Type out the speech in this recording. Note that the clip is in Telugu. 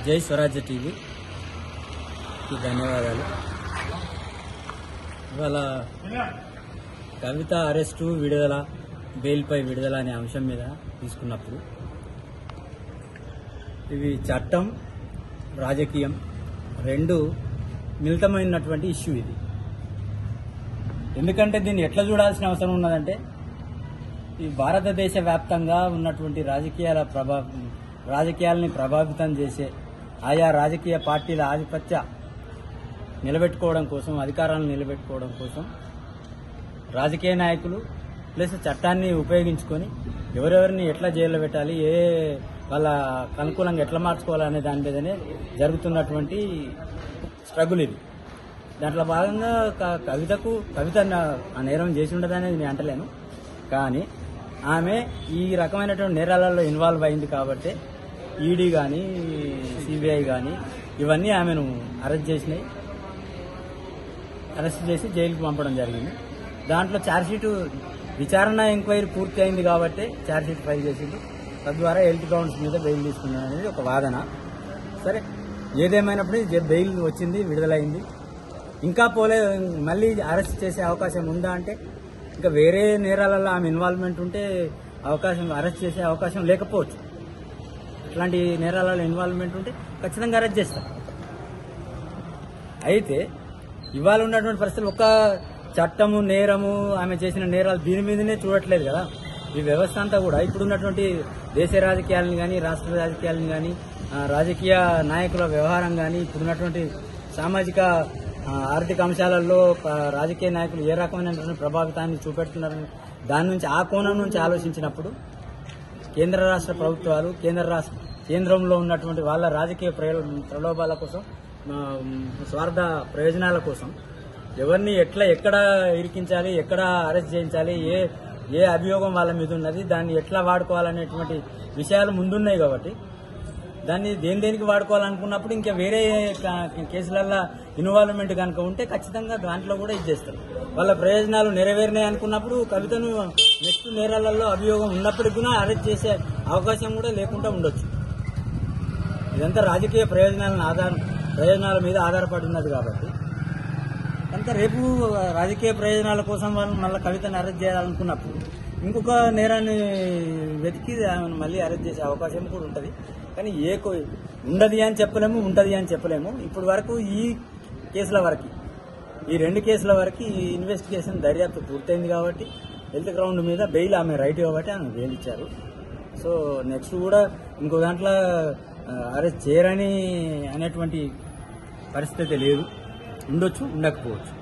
జై స్వరాజ్య టీవీకి ధన్యవాదాలు. ఇవాళ కవిత అరెస్టు, విడుదల, బెయిల్పై విడుదల అనే అంశం మీద తీసుకున్నప్పుడు ఇవి చట్టం, రాజకీయం రెండు మిళితమైనటువంటి ఇష్యూ ఇది. ఎందుకంటే దీన్ని ఎట్లా చూడాల్సిన అవసరం ఉన్నదంటే, ఈ భారతదేశ వ్యాప్తంగా ఉన్నటువంటి రాజకీయాలని ప్రభావితం చేసే ఆయా రాజకీయ పార్టీల ఆధిపత్య నిలబెట్టుకోవడం కోసం, అధికారాలను నిలబెట్టుకోవడం కోసం రాజకీయ నాయకులు ప్లస్ చట్టాన్ని ఉపయోగించుకొని ఎవరెవరిని ఎట్లా జైల్లో పెట్టాలి, వాళ్ళ అనుకూలంగా ఎట్లా మార్చుకోవాలనే దాని మీదనే జరుగుతున్నటువంటి స్ట్రగుల్ ఇది. దాంట్లో భాగంగా కవిత ఆ నేరం చేసి ఉండదనేది నేను అంటలేను, కానీ ఆమె ఈ రకమైనటువంటి నేరాలలో ఇన్వాల్వ్ అయింది కాబట్టి ఈడీ కానీ సిబిఐ కానీ ఇవన్నీ ఆమెను అరెస్ట్ చేసి జైలుకు పంపడం జరిగింది. దాంట్లో ఛార్జ్షీటు విచారణ ఎంక్వైరీ పూర్తి అయింది కాబట్టి ఛార్జ్షీట్ ఫైల్ చేసింది. తద్వారా హెల్త్ గ్రౌండ్స్ మీద బెయిల్ తీసుకున్నాను అనేది ఒక వాదన. సరే, ఏదేమైనప్పుడు బెయిల్ వచ్చింది, విడుదలైంది. ఇంకా మళ్ళీ అరెస్ట్ చేసే అవకాశం ఉందా అంటే, ఇంకా వేరే నేరాలలో ఆమె ఇన్వాల్వ్మెంట్ ఉంటే అరెస్ట్ చేసే అవకాశం లేకపోవచ్చు. ఇట్లాంటి నేరాలలో ఇన్వాల్వ్మెంట్ ఉంటే ఖచ్చితంగా అరెస్ట్ చేస్తారు. అయితే ఇవాళ ఉన్నటువంటి పరిస్థితులు ఒక చట్టము, నేరము, ఆమె చేసిన నేరాలు దీని మీదనే చూడట్లేదు కదా. ఈ వ్యవస్థ అంతా కూడా ఇప్పుడున్నటువంటి దేశ రాజకీయాలను కానీ, రాష్ట్ర రాజకీయాలను కానీ, రాజకీయ నాయకుల వ్యవహారం కానీ, ఇప్పుడున్నటువంటి సామాజిక ఆర్థిక అంశాలలో రాజకీయ నాయకులు ఏ రకమైనటువంటి ప్రభావితాన్ని చూపెడుతున్నారని దాని నుంచి, ఆ కోణం నుంచి ఆలోచించినప్పుడు కేంద్ర రాష్ట్ర ప్రభుత్వాలు కేంద్రంలో ఉన్నటువంటి వాళ్ళ రాజకీయ ప్రలోభాల కోసం, స్వార్థ ప్రయోజనాల కోసం ఎవరిని ఎక్కడ ఇరికించాలి, ఎక్కడ అరెస్ట్ చేయించాలి, ఏ అభియోగం వాళ్ళ మీద ఉన్నది, దాన్ని ఎట్లా వాడుకోవాలనేటువంటి విషయాలు ముందున్నాయి కాబట్టి దాన్ని దేనికి వాడుకోవాలనుకున్నప్పుడు ఇంకా వేరే కేసులలో ఇన్వాల్వ్మెంట్ కనుక ఉంటే ఖచ్చితంగా దాంట్లో కూడా చేస్తారు. వాళ్ళ ప్రయోజనాలు నెరవేరినాయి అనుకున్నప్పుడు కవితను నెక్స్ట్ నేరాలలో అభియోగం ఉన్నప్పటికీ కూడా అరెస్ట్ చేసే అవకాశం కూడా లేకుండా ఉండొచ్చు. ఇదంతా రాజకీయ ప్రయోజనాల మీద ఆధారపడి ఉన్నది కాబట్టి కనుక రేపు రాజకీయ ప్రయోజనాల కోసం వాళ్ళు మళ్ళీ కవితను అరెస్ట్ చేయాలనుకున్నప్పుడు ఇంకొక నేరాన్ని వెతికి మళ్ళీ అరెస్ట్ చేసే అవకాశం కూడా ఉంటుంది. కానీ ఉండదు అని చెప్పలేము, ఉంటుంది అని చెప్పలేము. ఇప్పుడు వరకు ఈ రెండు కేసుల వరకు ఈ ఇన్వెస్టిగేషన్ దర్యాప్తు పూర్తయింది కాబట్టి హెల్త్ గ్రౌండ్ మీద బెయిల్ ఆమె రైట్ కాబట్టి ఆమె బెయిల్ ఇచ్చారు. సో నెక్స్ట్ కూడా ఇంకో దాంట్లో అరెస్ట్ చేయరని అనేటువంటి పరిస్థితి లేదు. ఉండొచ్చు, ఉండకపోవచ్చు.